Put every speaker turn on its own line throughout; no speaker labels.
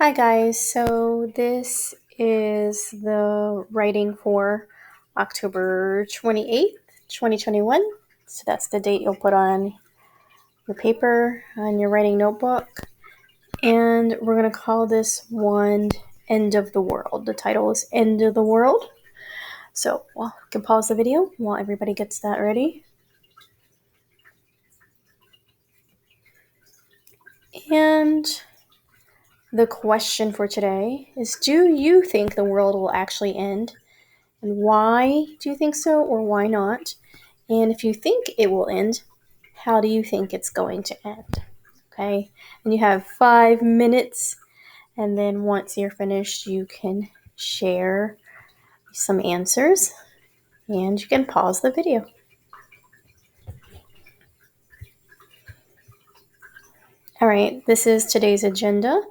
Hi guys, so this is the writing for October 28th, 2021. So that's the date you'll put on your paper, on your writing notebook. And we're going to call this one End of the World. The title is End of the World. So we can pause the video while everybody gets that ready. And the question for today is, do you think the world will actually end? And why do you think so, or why not? And if you think it will end, how do you think it's going to end? Okay, and you have 5 minutes, and then once you're finished, you can share some answers, and you can pause the video. All right, this is today's agenda.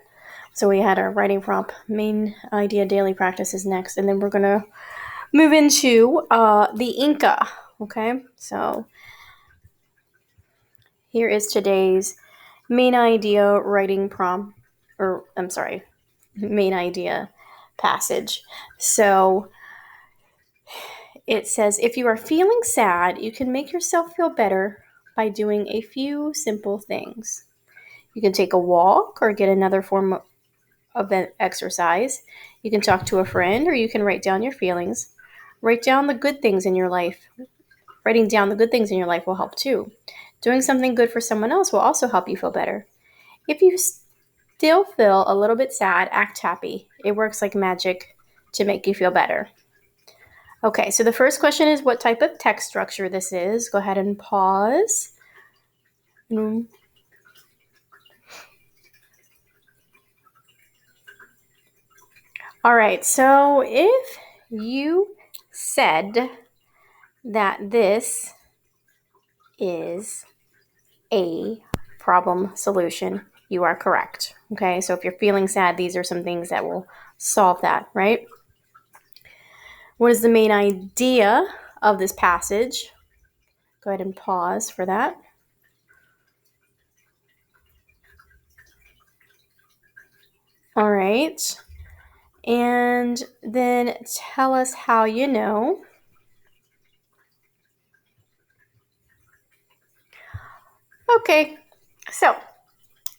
So we had our writing prompt, main idea, daily practices next, and then we're going to move into the Inca. Okay, so here is today's main idea writing prompt, main idea passage. So it says, if you are feeling sad, you can make yourself feel better by doing a few simple things. You can take a walk or get another form of exercise. You can talk to a friend, or you can write down your feelings. Write down the good things in your life. Writing down the good things in your life will help too. Doing something good for someone else will also help you feel better. If you still feel a little bit sad, act happy. It works like magic to make you feel better. Okay, so the first question is what type of text structure this is. Go ahead and pause. All right, so if you said that this is a problem solution, you are correct. Okay, so if you're feeling sad, these are some things that will solve that, right? What is the main idea of this passage? Go ahead and pause for that. All right. And then tell us how you know. Okay. So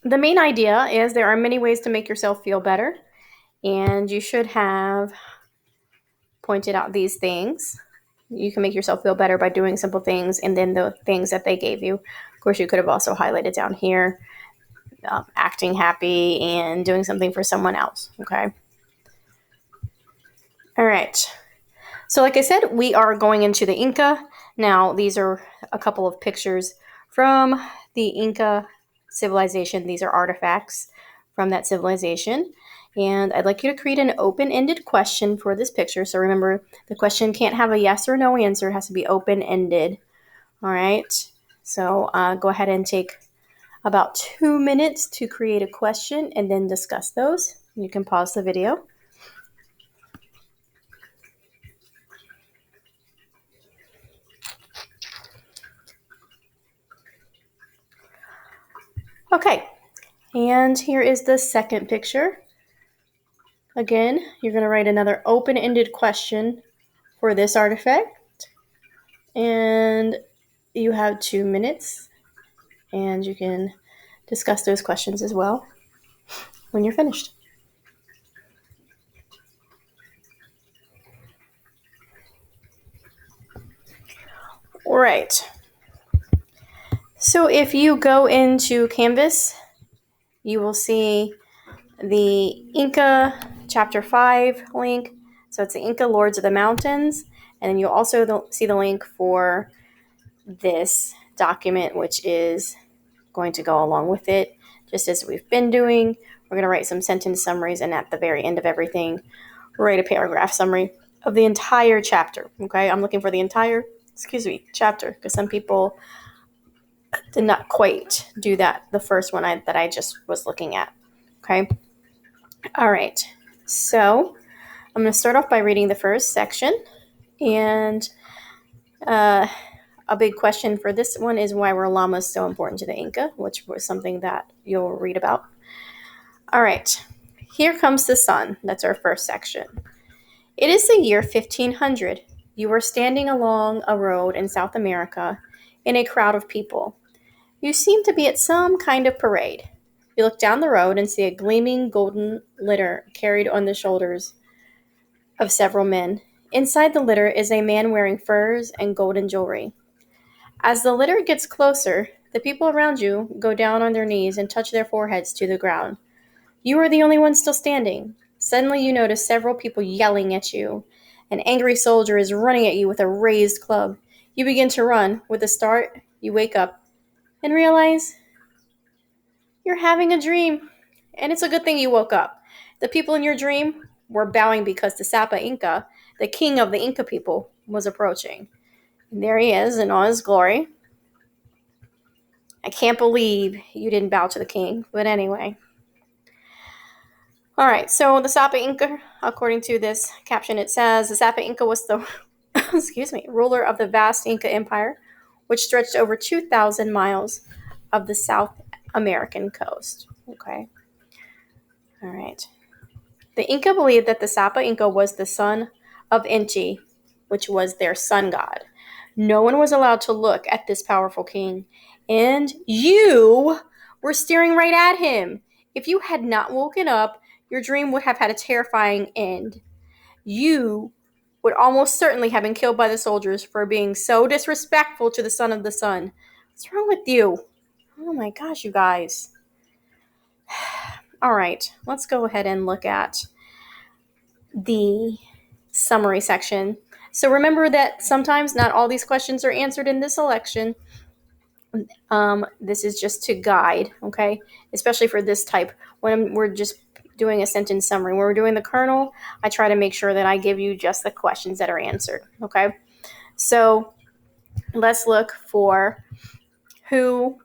the main idea is there are many ways to make yourself feel better. And you should have pointed out these things. You can make yourself feel better by doing simple things and then the things that they gave you. Of course, you could have also highlighted down here acting happy and doing something for someone else. Okay. All right. So like I said, we are going into the Inca. Now, these are a couple of pictures from the Inca civilization. These are artifacts from that civilization. And I'd like you to create an open-ended question for this picture. So remember, the question can't have a yes or no answer. It has to be open-ended. All right. So go ahead and take about 2 minutes to create a question and then discuss those. You can pause the video. Okay. And here is the second picture. Again, you're going to write another open-ended question for this artifact. And you have 2 minutes. And you can discuss those questions as well when you're finished. All right. So if you go into Canvas, you will see the Inca Chapter 5 link. So it's the Inca Lords of the Mountains. And then you'll also see the link for this document, which is going to go along with it, just as we've been doing. We're going to write some sentence summaries, and at the very end of everything, write a paragraph summary of the entire chapter. Okay, I'm looking for the entire, chapter, because some people did not quite do that, the first one that I just was looking at. Okay, all right, so I'm going to start off by reading the first section, and a big question for this one is why were llamas so important to the Inca, which was something that you'll read about. All right, Here comes the sun. That's our first section. It is the year 1500. You are standing along a road in South America in a crowd of people. You seem to be at some kind of parade. You look down the road and see a gleaming golden litter carried on the shoulders of several men. Inside the litter is a man wearing furs and golden jewelry. As the litter gets closer, the people around you go down on their knees and touch their foreheads to the ground. You are the only one still standing. Suddenly you notice several people yelling at you. An angry soldier is running at you with a raised club. You begin to run. With a start, you wake up and realize you're having a dream. And it's a good thing you woke up. The people in your dream were bowing because the Sapa Inca, the king of the Inca people, was approaching. And there he is in all his glory. I can't believe you didn't bow to the king, but anyway. All right, so the Sapa Inca, according to this caption, it says the Sapa Inca was the ruler of the vast Inca Empire, which stretched over 2,000 miles of the South American coast. Okay. All right. The Inca believed that the Sapa Inca was the son of Inti, which was their sun god. No one was allowed to look at this powerful king, and you were staring right at him. If you had not woken up, your dream would have had a terrifying end. You would almost certainly have been killed by the soldiers for being so disrespectful to the son of the sun. What's wrong with you? Oh my gosh, you guys. All right, let's go ahead and look at the summary section. So remember that sometimes not all these questions are answered in this selection. This is just to guide, okay? Especially for this type. When we're just doing a sentence summary. When we're doing the kernel, I try to make sure that I give you just the questions that are answered, okay? So let's look for who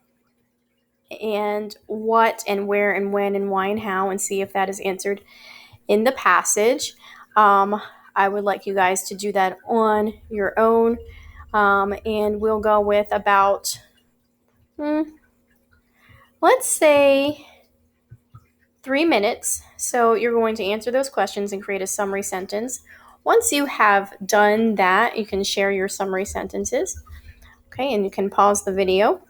and what and where and when and why and how and see if that is answered in the passage. I would like you guys to do that on your own. And we'll go with about, let's say 3 minutes. So you're going to answer those questions and create a summary sentence. Once you have done that, you can share your summary sentences. Okay, and you can pause the video.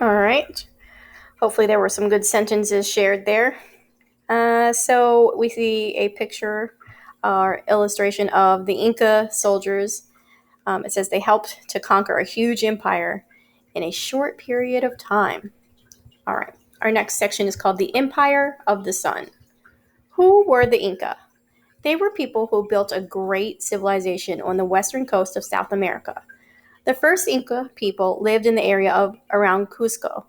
All right. Hopefully there were some good sentences shared there. So we see a picture or illustration of the Inca soldiers. It says they helped to conquer a huge empire in a short period of time. All right. Our next section is called the Empire of the Sun. Who were the Inca? They were people who built a great civilization on the western coast of South America. The first Inca people lived in the area of around Cusco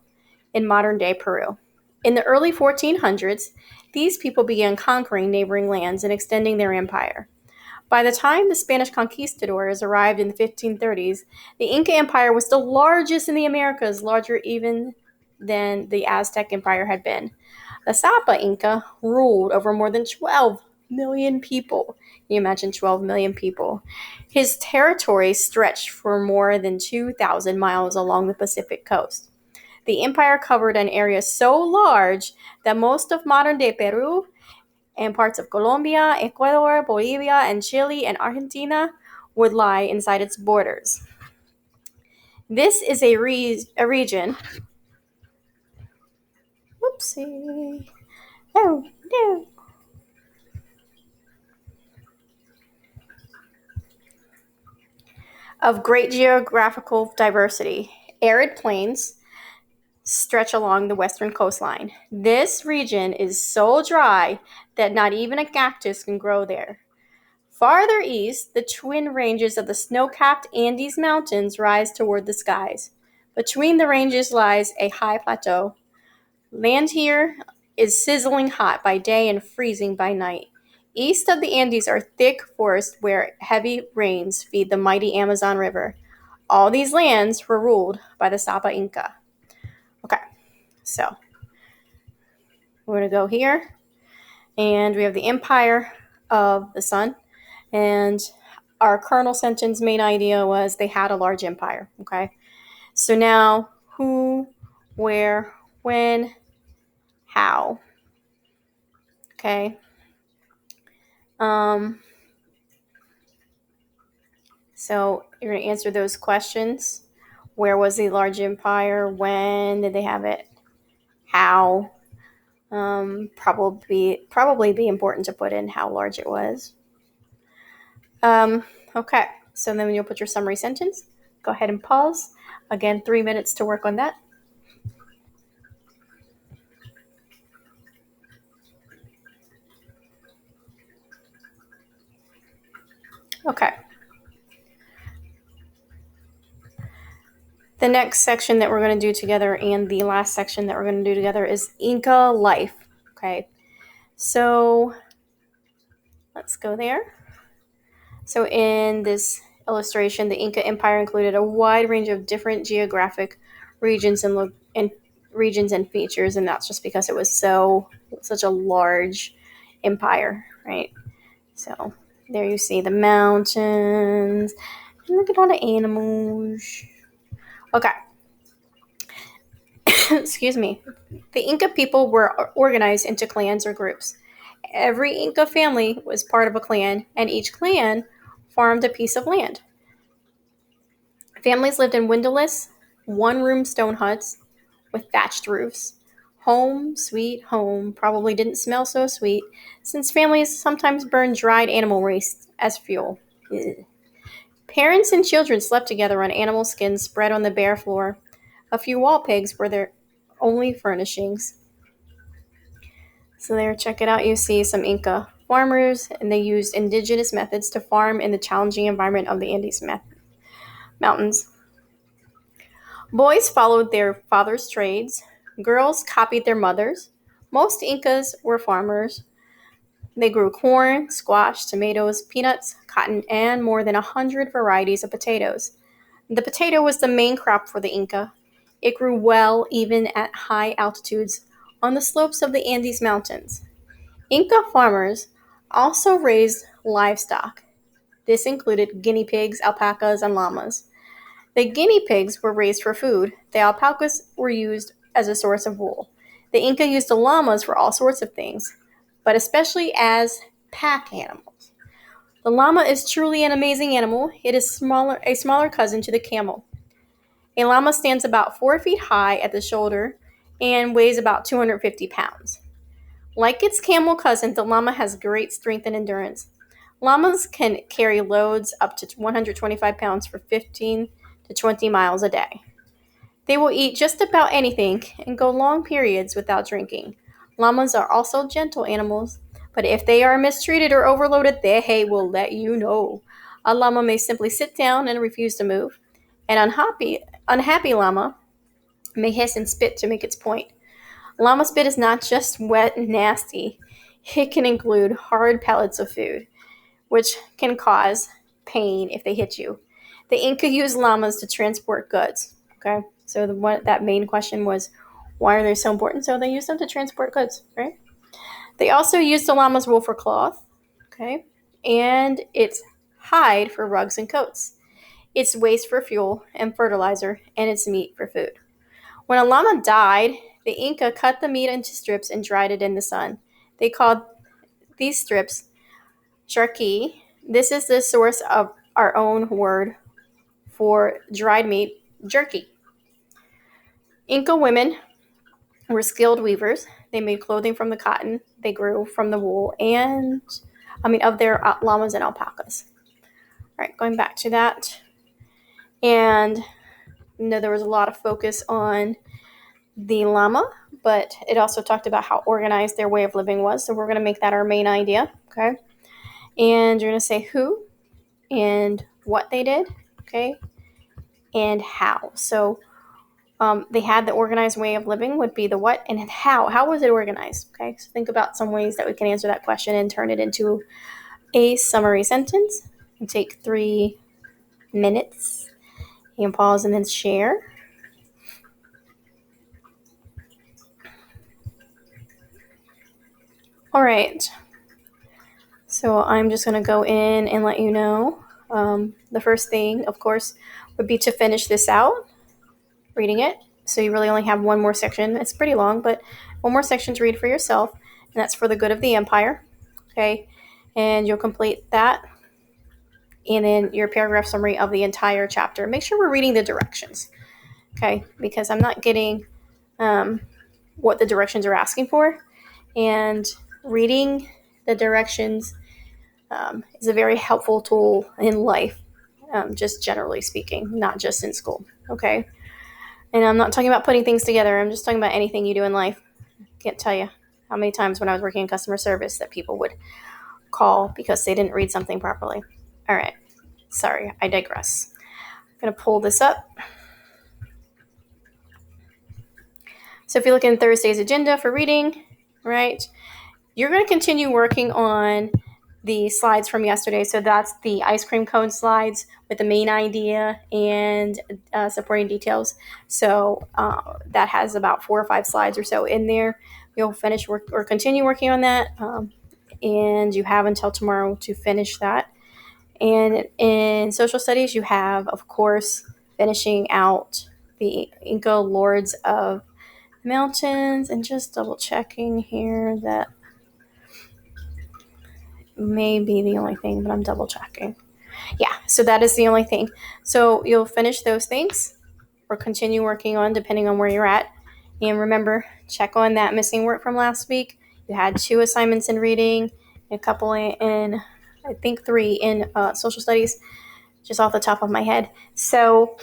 in modern-day Peru. In the early 1400s, these people began conquering neighboring lands and extending their empire. By the time the Spanish conquistadors arrived in the 1530s, the Inca Empire was the largest in the Americas, larger even than the Aztec Empire had been. The Sapa Inca ruled over more than 12 million people. Can you imagine 12 million people? His territory stretched for more than 2,000 miles along the Pacific coast. The empire covered an area so large that most of modern-day Peru and parts of Colombia, Ecuador, Bolivia, and Chile and Argentina would lie inside its borders. This is a region. Whoopsie. Oh, no. Of great geographical diversity. Arid plains stretch along the western coastline. This region is so dry that not even a cactus can grow there. Farther east, the twin ranges of the snow-capped Andes Mountains rise toward the skies. Between the ranges lies a high plateau. Land here is sizzling hot by day and freezing by night. East of the Andes are thick forests where heavy rains feed the mighty Amazon River. All these lands were ruled by the Sapa Inca. Okay, so we're going to go here, and we have the Empire of the Sun, and our kernel sentence main idea was they had a large empire, okay? So now, who, where, when, how. Okay. So you're going to answer those questions. Where was the large empire? When did they have it? How? Probably be important to put in how large it was. Okay. So then when you'll put your summary sentence, go ahead and pause. Again, 3 minutes to work on that. Okay. The next section that we're going to do together and the last section that we're going to do together is Inca life. Okay. So let's go there. So in this illustration, the Inca Empire included a wide range of different geographic regions and regions and features, and that's just because it was such a large empire, right? So there you see the mountains, and look at all the animals. Okay. Excuse me. The Inca people were organized into clans or groups. Every Inca family was part of a clan, and each clan farmed a piece of land. Families lived in windowless, one-room stone huts with thatched roofs. Home, sweet home, probably didn't smell so sweet, since families sometimes burned dried animal waste as fuel. Ugh. Parents and children slept together on animal skins spread on the bare floor. A few wall pigs were their only furnishings. So there, check it out. You see some Inca farmers, and they used indigenous methods to farm in the challenging environment of the Andes Mountains. Boys followed their father's trades. Girls copied their mothers. Most Incas were farmers. They grew corn, squash, tomatoes, peanuts, cotton, and more than 100 varieties of potatoes. The potato was the main crop for the Inca. It grew well even at high altitudes on the slopes of the Andes Mountains. Inca farmers also raised livestock. This included guinea pigs, alpacas, and llamas. The guinea pigs were raised for food. The alpacas were used as a source of wool. The Inca used the llamas for all sorts of things, but especially as pack animals. The llama is truly an amazing animal. It is a smaller cousin to the camel. A llama stands about 4 feet high at the shoulder and weighs about 250 pounds. Like its camel cousin, the llama has great strength and endurance. Llamas can carry loads up to 125 pounds for 15 to 20 miles a day. They will eat just about anything and go long periods without drinking. Llamas are also gentle animals, but if they are mistreated or overloaded, they will let you know. A llama may simply sit down and refuse to move. An unhappy llama may hiss and spit to make its point. Llama spit is not just wet and nasty. It can include hard pellets of food, which can cause pain if they hit you. The Inca used llamas to transport goods. Okay, so that main question was, why are they so important? So they used them to transport goods, right? They also used the llama's wool for cloth, okay, and its hide for rugs and coats, its waste for fuel and fertilizer, and its meat for food. When a llama died, the Inca cut the meat into strips and dried it in the sun. They called these strips charqui. This is the source of our own word for dried meat, jerky. Inca women were skilled weavers. They made clothing from the cotton they grew from the wool of their llamas and alpacas. All right, going back to that. And there was a lot of focus on the llama, but it also talked about how organized their way of living was. So we're going to make that our main idea, okay? And you're going to say who and what they did, okay? And how. So they had the organized way of living would be the what and how. How was it organized? Okay, so think about some ways that we can answer that question and turn it into a summary sentence. And take 3 minutes. You can pause and then share. All right. So I'm just going to go in and let you know. The first thing, of course, would be to finish this out. reading it. So you really only have one more section. It's pretty long, but one more section to read for yourself, and that's for the good of the empire. Okay, and you'll complete that, and then your paragraph summary of the entire chapter. Make sure we're reading the directions, okay, because I'm not getting what the directions are asking for, and reading the directions is a very helpful tool in life, just generally speaking, not just in school, okay? And I'm not talking about putting things together. I'm just talking about anything you do in life. Can't tell you how many times when I was working in customer service that people would call because they didn't read something properly. All right. Sorry, I digress. I'm going to pull this up. So if you look in Thursday's agenda for reading, right, you're going to continue working on the slides from yesterday. So that's the ice cream cone slides with the main idea and supporting details. So that has about 4 or 5 slides or so in there. You'll finish work or continue working on that. And you have until tomorrow to finish that. And in social studies, you have, of course, finishing out the Inca Lords of Mountains, and just double checking here that may be the only thing, but I'm double checking. Yeah, so that is the only thing. So you'll finish those things or continue working on depending on where you're at. And remember, check on that missing work from last week. You had 2 assignments in reading, a couple in I think 3 in social studies, just off the top of my head. So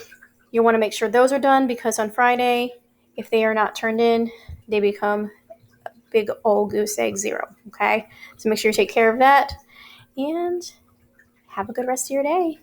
you want to make sure those are done, because on Friday, if they are not turned in, they become big old goose egg 0. Okay, so make sure you take care of that and have a good rest of your day.